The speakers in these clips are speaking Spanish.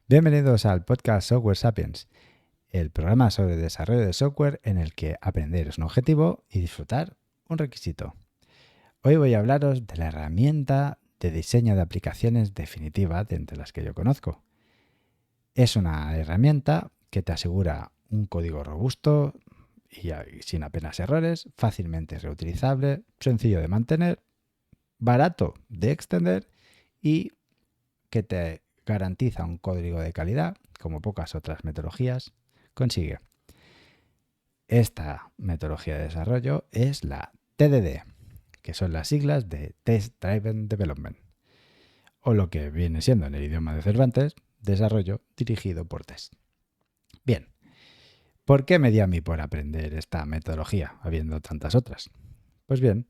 Bienvenidos al podcast Software Sapiens, el programa sobre desarrollo de software en el que aprender es un objetivo y disfrutar un requisito. Hoy voy a hablaros de la herramienta de diseño de aplicaciones definitiva de entre las que yo conozco. Es una herramienta que te asegura un código robusto y sin apenas errores, fácilmente reutilizable, sencillo de mantener, barato de extender y que te garantiza un código de calidad, como pocas otras metodologías consigue. Esta metodología de desarrollo es la TDD, que son las siglas de Test Driven Development, o lo que viene siendo en el idioma de Cervantes, desarrollo dirigido por test. Bien, ¿por qué me di a mí por aprender esta metodología, habiendo tantas otras? Pues bien,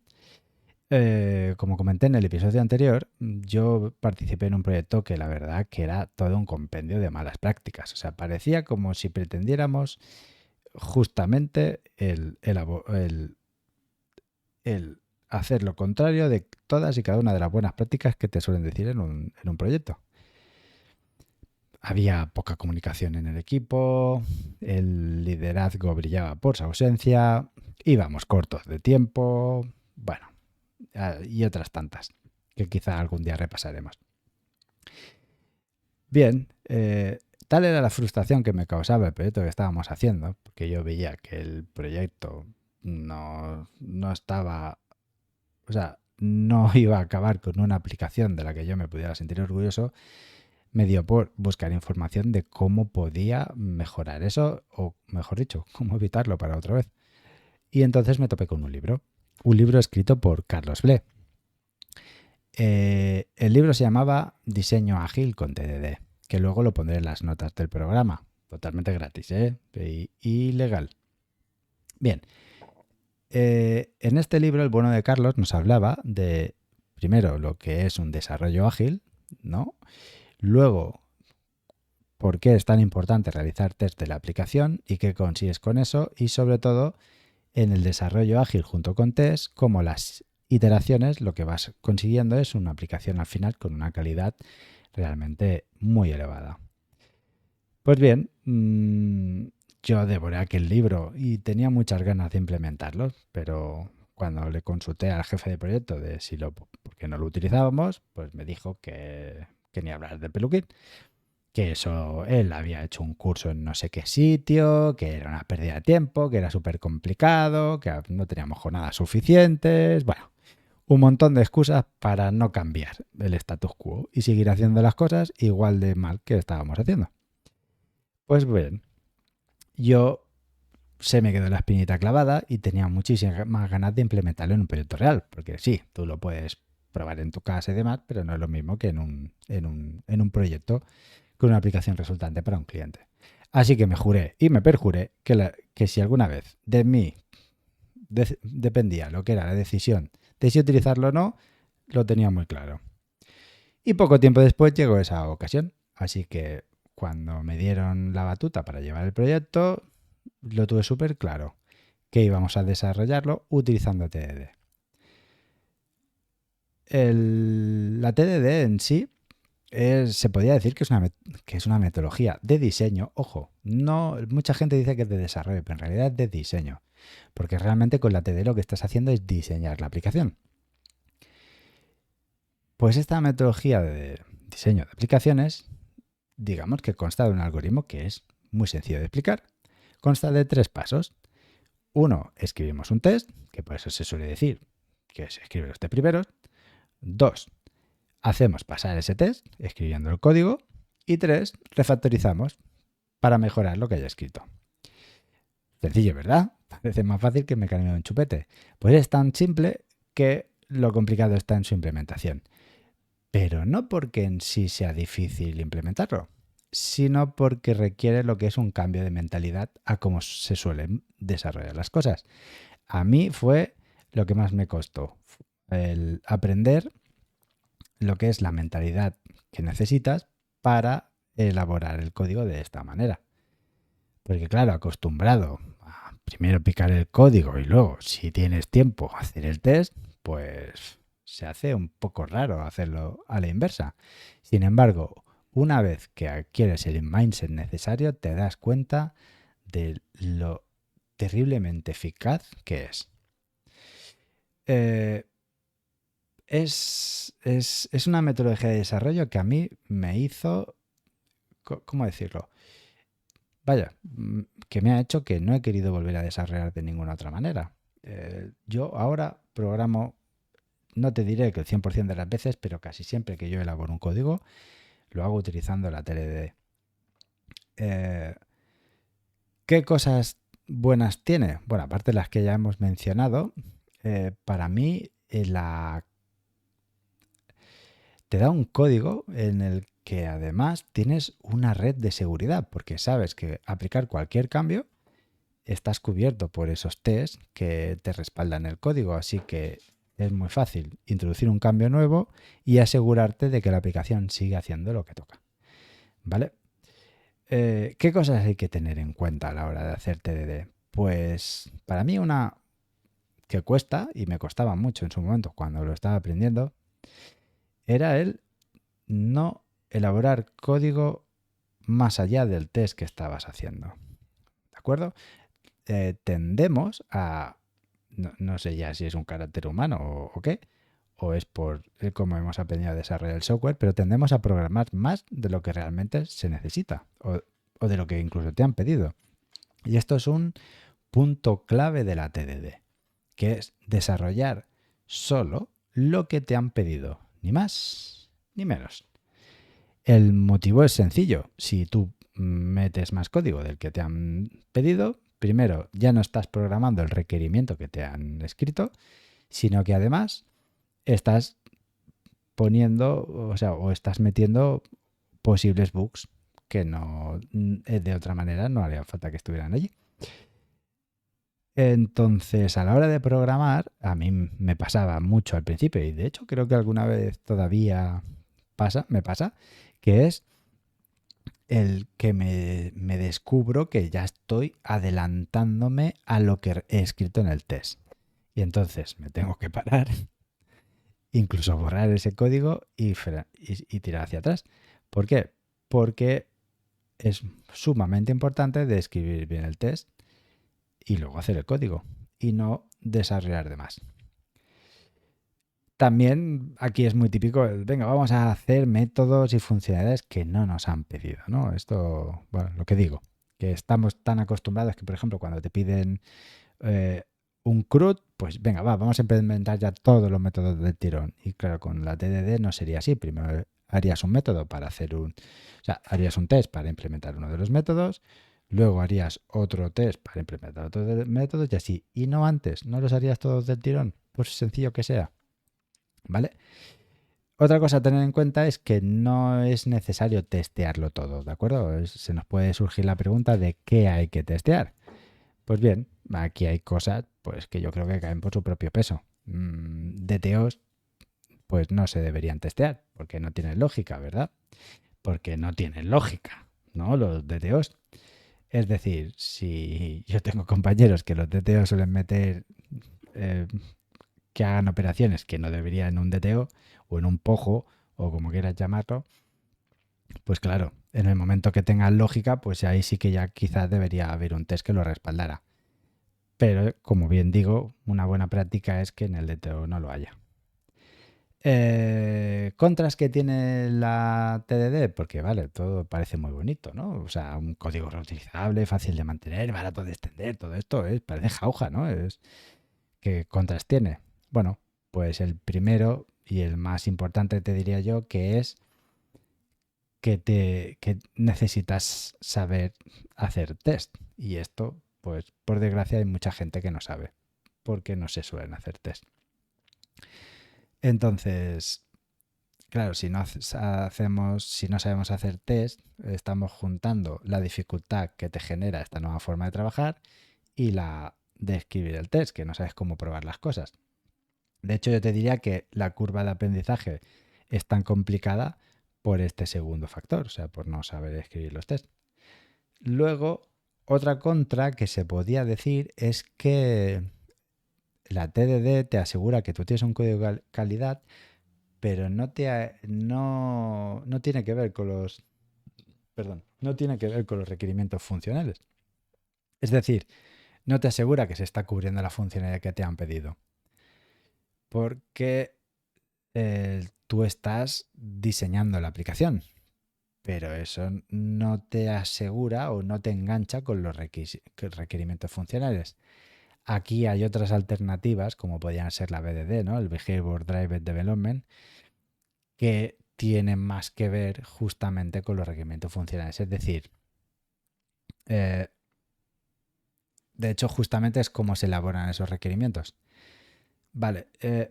como comenté en el episodio anterior, yo participé en un proyecto que la verdad que era todo un compendio de malas prácticas. O sea, parecía como si pretendiéramos justamente el hacer lo contrario de todas y cada una de las buenas prácticas que te suelen decir en un proyecto. Había poca comunicación en el equipo, el liderazgo brillaba por su ausencia, íbamos cortos de tiempo, bueno, y otras tantas que quizá algún día repasaremos. Bien, tal era la frustración que me causaba el proyecto que estábamos haciendo, porque yo veía que el proyecto no estaba, o sea, no iba a acabar con una aplicación de la que yo me pudiera sentir orgulloso. Me dio por buscar información de cómo podía mejorar eso, o mejor dicho, cómo evitarlo para otra vez. Y entonces me topé con un libro escrito por Carlos Ble. El libro se llamaba Diseño Ágil con TDD, que luego lo pondré en las notas del programa, totalmente gratis, y legal. Bien, en este libro el bueno de Carlos nos hablaba de, primero, lo que es un desarrollo ágil, ¿no? Luego, por qué es tan importante realizar test de la aplicación y qué consigues con eso, y sobre todo, en el desarrollo ágil junto con test, como las iteraciones, lo que vas consiguiendo es una aplicación al final con una calidad realmente muy elevada. Pues bien, yo devoré aquel libro y tenía muchas ganas de implementarlo, pero cuando le consulté al jefe de proyecto de si por qué no lo utilizábamos, pues me dijo que ni hablar de peluquín, que eso él había hecho un curso en no sé qué sitio, que era una pérdida de tiempo, que era súper complicado, que no teníamos jornadas suficientes, bueno, un montón de excusas para no cambiar el status quo y seguir haciendo las cosas igual de mal que estábamos haciendo. Pues bien, yo se me quedó la espinita clavada y tenía muchísimas más ganas de implementarlo en un proyecto real, porque sí, tú lo puedes probar en tu casa y demás, pero no es lo mismo que en un proyecto con una aplicación resultante para un cliente. Así que me juré y me perjuré que si alguna vez de mí dependía lo que era la decisión de si utilizarlo o no, lo tenía muy claro. Y poco tiempo después llegó esa ocasión. Así que cuando me dieron la batuta para llevar el proyecto, lo tuve súper claro, que íbamos a desarrollarlo utilizando TDD. La TDD en sí se podría decir que es una metodología de diseño. Ojo, no, mucha gente dice que es de desarrollo, pero en realidad es de diseño, porque realmente con la TDD lo que estás haciendo es diseñar la aplicación. Pues esta metodología de diseño de aplicaciones, digamos que consta de un algoritmo que es muy sencillo de explicar. Consta de 3 pasos. 1, escribimos un test, que por eso se suele decir que se escribe los 3 primeros. 2, hacemos pasar ese test escribiendo el código. Y 3, refactorizamos para mejorar lo que haya escrito. Sencillo, ¿verdad? Parece más fácil que me cambie un chupete. Pues es tan simple que lo complicado está en su implementación. Pero no porque en sí sea difícil implementarlo, sino porque requiere lo que es un cambio de mentalidad a cómo se suelen desarrollar las cosas. A mí fue lo que más me costó, el aprender lo que es la mentalidad que necesitas para elaborar el código de esta manera. Porque claro, acostumbrado a primero picar el código y luego, si tienes tiempo, hacer el test, pues se hace un poco raro hacerlo a la inversa. Sin embargo, una vez que adquieres el mindset necesario, te das cuenta de lo terriblemente eficaz que es. Es una metodología de desarrollo que a mí me hizo, ¿cómo decirlo? Vaya, que me ha hecho que no he querido volver a desarrollar de ninguna otra manera. Yo ahora programo, no te diré que el 100% de las veces, pero casi siempre que yo elaboro un código, lo hago utilizando la TDD. ¿Qué cosas buenas tiene? Bueno, aparte de las que ya hemos mencionado, para mí te da un código en el que además tienes una red de seguridad, porque sabes que aplicar cualquier cambio estás cubierto por esos tests que te respaldan el código, así que es muy fácil introducir un cambio nuevo y asegurarte de que la aplicación sigue haciendo lo que toca. ¿Vale? ¿Qué cosas hay que tener en cuenta a la hora de hacer TDD? Pues para mí una que cuesta, y me costaba mucho en su momento cuando lo estaba aprendiendo, era el no elaborar código más allá del test que estabas haciendo. ¿De acuerdo? Tendemos a, no sé ya si es un carácter humano o qué, o es por cómo hemos aprendido a desarrollar el software, pero tendemos a programar más de lo que realmente se necesita o de lo que incluso te han pedido. Y esto es un punto clave de la TDD, que es desarrollar solo lo que te han pedido, ni más ni menos. El motivo es sencillo. Si tú metes más código del que te han pedido, primero ya no estás programando el requerimiento que te han escrito, sino que además estás poniendo, o estás metiendo posibles bugs que no, de otra manera no haría falta que estuvieran allí. Entonces, a la hora de programar, a mí me pasaba mucho al principio, y de hecho creo que alguna vez todavía me pasa, que es el que me descubro que ya estoy adelantándome a lo que he escrito en el test. Y entonces me tengo que parar, incluso borrar ese código y tirar hacia atrás. ¿Por qué? Porque es sumamente importante de escribir bien el test y luego hacer el código y no desarrollar de más. También aquí es muy típico venga, vamos a hacer métodos y funcionalidades que no nos han pedido, ¿no? Esto, bueno, lo que digo, que estamos tan acostumbrados que, por ejemplo, cuando te piden un CRUD, pues venga, vamos a implementar ya todos los métodos del tirón. Y claro, con la TDD no sería así. Primero harías un método para harías un test para implementar uno de los métodos, luego harías otro test para implementar otro de los métodos y así. Y no antes, no los harías todos del tirón, por sencillo que sea. ¿Vale? Otra cosa a tener en cuenta es que no es necesario testearlo todo, ¿de acuerdo? Se nos puede surgir la pregunta de qué hay que testear. Pues bien, aquí hay cosas pues, que yo creo que caen por su propio peso. DTOs pues no se deberían testear porque no tienen lógica, ¿verdad? Porque no tienen lógica, ¿no? Los DTOs. Es decir, si yo tengo compañeros que los DTOs suelen meter que hagan operaciones que no deberían en un DTO o en un POJO o como quieras llamarlo, pues claro, en el momento que tengan lógica, pues ahí sí que ya quizás debería haber un test que lo respaldara. Pero, como bien digo, una buena práctica es que en el DTO no lo haya. Contras que tiene la TDD, porque vale, todo parece muy bonito, ¿no? O sea, un código reutilizable, fácil de mantener, barato de extender, todo esto parece jauja, ¿no? ¿Qué contras tiene? Bueno, pues el primero y el más importante te diría yo que es que necesitas saber hacer test. Y esto, pues por desgracia hay mucha gente que no sabe, porque no se suelen hacer test. Entonces, claro, si no sabemos hacer test, estamos juntando la dificultad que te genera esta nueva forma de trabajar y la de escribir el test, que no sabes cómo probar las cosas. De hecho, yo te diría que la curva de aprendizaje es tan complicada por este segundo factor, o sea, por no saber escribir los tests. Luego, otra contra que se podía decir es que la TDD te asegura que tú tienes un código de calidad, pero no tiene que ver con los, perdón, no tiene que ver con los requerimientos funcionales. Es decir, no te asegura que se está cubriendo la funcionalidad que te han pedido, porque tú estás diseñando la aplicación, pero eso no te asegura o no te engancha con los requerimientos funcionales. Aquí hay otras alternativas, como podrían ser la BDD, ¿no? El Behavior Driven Development, que tienen más que ver justamente con los requerimientos funcionales. Es decir, eh, de hecho, justamente es como se elaboran esos requerimientos. Vale,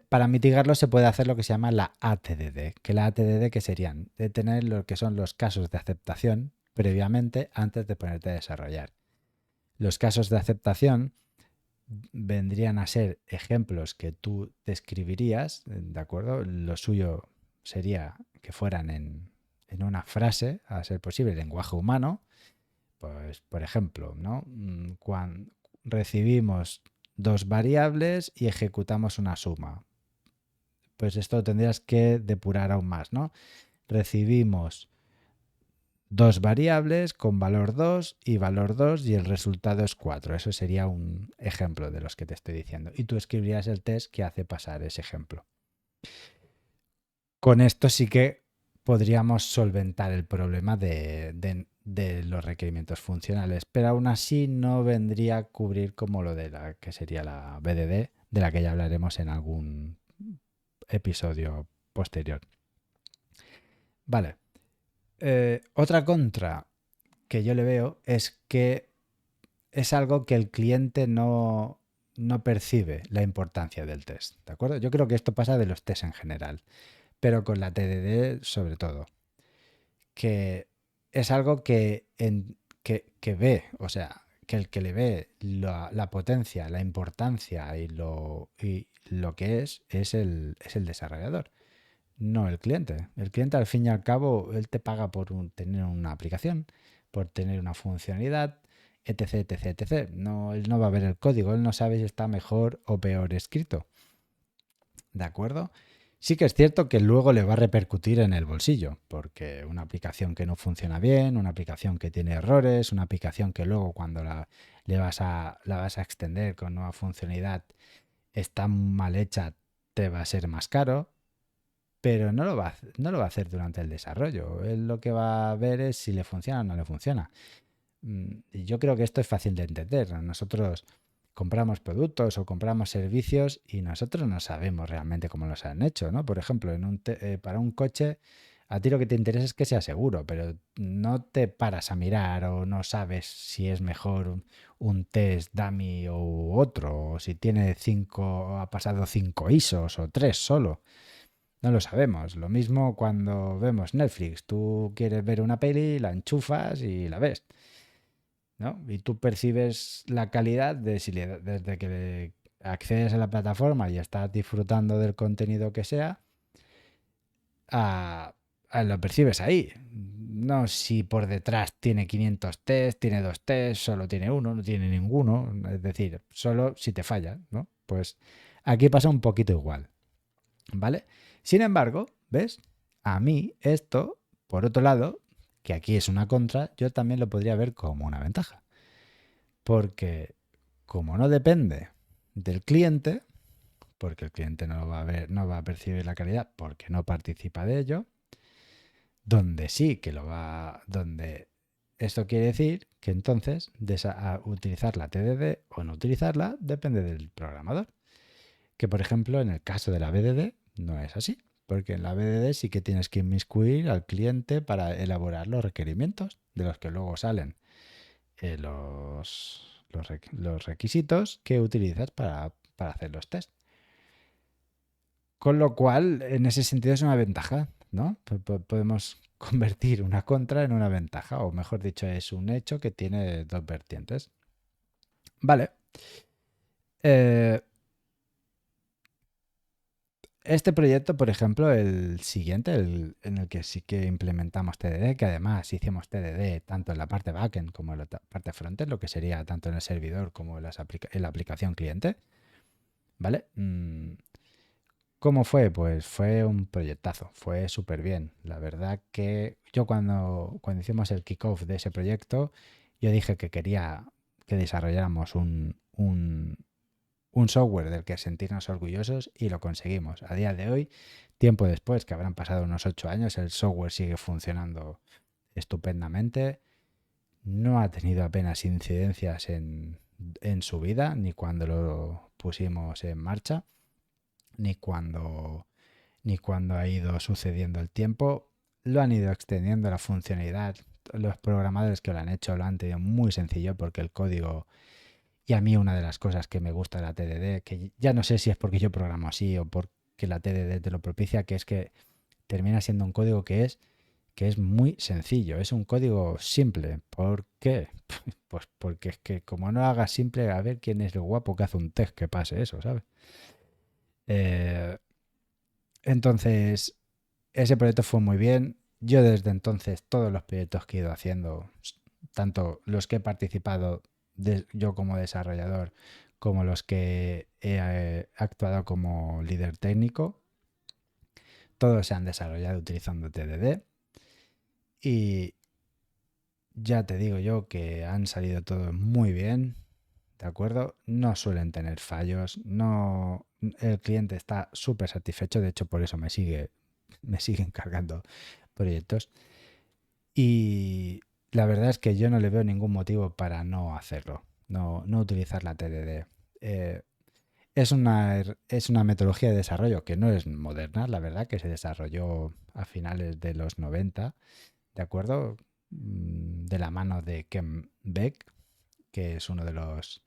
para mitigarlo se puede hacer lo que se llama la ATDD, que la ATDD que serían de tener lo que son los casos de aceptación previamente antes de ponerte a desarrollar. Los casos de aceptación vendrían a ser ejemplos que tú describirías, ¿de acuerdo? Lo suyo sería que fueran en una frase, a ser posible, lenguaje humano. Pues, por ejemplo, ¿no? Cuando recibimos dos variables y ejecutamos una suma. Pues esto tendrías que depurar aún más, ¿no? Recibimos dos variables con valor 2 y valor 2 y el resultado es 4. Eso sería un ejemplo de los que te estoy diciendo. Y tú escribirías el test que hace pasar ese ejemplo. Con esto sí que podríamos solventar el problema de los requerimientos funcionales, pero aún así no vendría a cubrir como lo de la que sería la BDD, de la que ya hablaremos en algún episodio posterior. Vale. Otra contra que yo le veo es que es algo que el cliente no percibe la importancia del test, ¿de acuerdo? Yo creo que esto pasa de los tests en general, pero con la TDD sobre todo, que es algo que ve, o sea, que el que le ve la potencia, la importancia y lo que es el desarrollador, no el cliente. El cliente, al fin y al cabo, él te paga por tener una aplicación, por tener una funcionalidad, etc, etc, etc. No, él no va a ver el código, él no sabe si está mejor o peor escrito. ¿De acuerdo? Sí que es cierto que luego le va a repercutir en el bolsillo, porque una aplicación que no funciona bien, una aplicación que tiene errores, una aplicación que luego cuando la vas a extender con nueva funcionalidad está mal hecha, te va a ser más caro, pero no lo va a hacer durante el desarrollo. Él lo que va a ver es si le funciona o no le funciona. Y yo creo que esto es fácil de entender. Nosotros compramos productos o compramos servicios y nosotros no sabemos realmente cómo los han hecho, ¿no? Por ejemplo, para un coche, a ti lo que te interesa es que sea seguro, pero no te paras a mirar o no sabes si es mejor un test dummy u otro, o si tiene ha pasado 5 ISOs o 3 solo. No lo sabemos. Lo mismo cuando vemos Netflix. Tú quieres ver una peli, la enchufas y la ves, ¿no? Y tú percibes la calidad desde que accedes a la plataforma y estás disfrutando del contenido que sea, lo percibes ahí. No si por detrás tiene 500 test, tiene 2 test, solo tiene uno, no tiene ninguno. Es decir, solo si te falla, ¿no? Pues aquí pasa un poquito igual, ¿vale? Sin embargo, ¿ves? A mí esto, por otro lado, que aquí es una contra, yo también lo podría ver como una ventaja. Porque como no depende del cliente, porque el cliente no va a ver, no va a percibir la calidad porque no participa de ello, donde sí que lo va, donde esto quiere decir que entonces a utilizar la TDD o no utilizarla depende del programador. Que por ejemplo en el caso de la BDD no es así, porque en la BDD sí que tienes que inmiscuir al cliente para elaborar los requerimientos de los que luego salen los requisitos que utilizas para hacer los test. Con lo cual, en ese sentido es una ventaja, ¿no? Podemos convertir una contra en una ventaja, o mejor dicho, es un hecho que tiene dos vertientes. Vale. Este proyecto, por ejemplo, el siguiente, en el que sí que implementamos TDD, que además hicimos TDD tanto en la parte backend como en la parte frontend, lo que sería tanto en el servidor como en la aplicación cliente, ¿vale? ¿Cómo fue? Pues fue un proyectazo, fue súper bien. La verdad que yo cuando hicimos el kickoff de ese proyecto, yo dije que quería que desarrolláramos un software del que sentirnos orgullosos y lo conseguimos. A día de hoy, tiempo después, que habrán pasado unos 8 años, el software sigue funcionando estupendamente. No ha tenido apenas incidencias en su vida, ni cuando lo pusimos en marcha, ni cuando ha ido sucediendo el tiempo. Lo han ido extendiendo la funcionalidad. Los programadores que lo han hecho lo han tenido muy sencillo porque el código, y a mí una de las cosas que me gusta de la TDD, que ya no sé si es porque yo programo así o porque la TDD te lo propicia, que es que termina siendo un código que es muy sencillo, es un código simple. ¿Por qué? Pues porque es que como no hagas simple, a ver quién es el guapo que hace un test que pase eso, ¿sabes? Eh, entonces, ese proyecto fue muy bien. Yo desde entonces, todos los proyectos que he ido haciendo, tanto los que he participado yo como desarrollador, como los que he actuado como líder técnico, todos se han desarrollado utilizando TDD. Y ya te digo yo que han salido todos muy bien, ¿de acuerdo? No suelen tener fallos, no, el cliente está súper satisfecho, de hecho por eso me sigue encargando proyectos. Y la verdad es que yo no le veo ningún motivo para no hacerlo, no utilizar la TDD. Eh, es una metodología de desarrollo que no es moderna, la verdad, que se desarrolló a finales de los 90, ¿de acuerdo? De la mano de Ken Beck, que es uno de los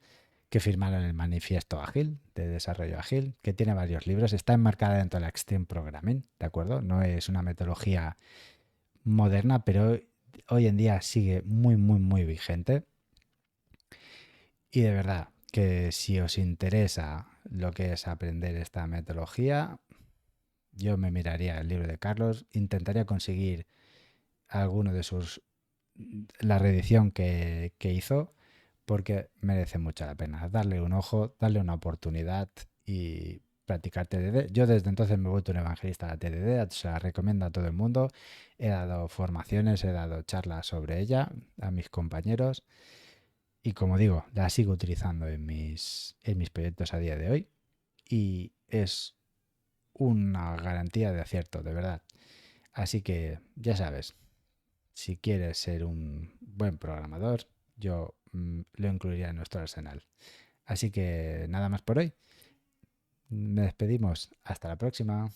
que firmaron el manifiesto ágil, de desarrollo ágil, que tiene varios libros. Está enmarcada dentro de la Extreme Programming, ¿de acuerdo? No es una metodología moderna, pero hoy en día sigue muy, muy, muy vigente. Y de verdad que si os interesa lo que es aprender esta metodología, yo me miraría el libro de Carlos, intentaría conseguir alguno de la reedición que hizo, porque merece mucho la pena. Darle un ojo, darle una oportunidad y practicar TDD. Yo desde entonces me he vuelto un evangelista de la TDD, se la recomiendo a todo el mundo. He dado formaciones, he dado charlas sobre ella a mis compañeros y como digo, la sigo utilizando en mis proyectos a día de hoy y es una garantía de acierto, de verdad. Así que ya sabes, si quieres ser un buen programador, yo lo incluiría en nuestro arsenal. Así que nada más por hoy. Me despedimos. Hasta la próxima.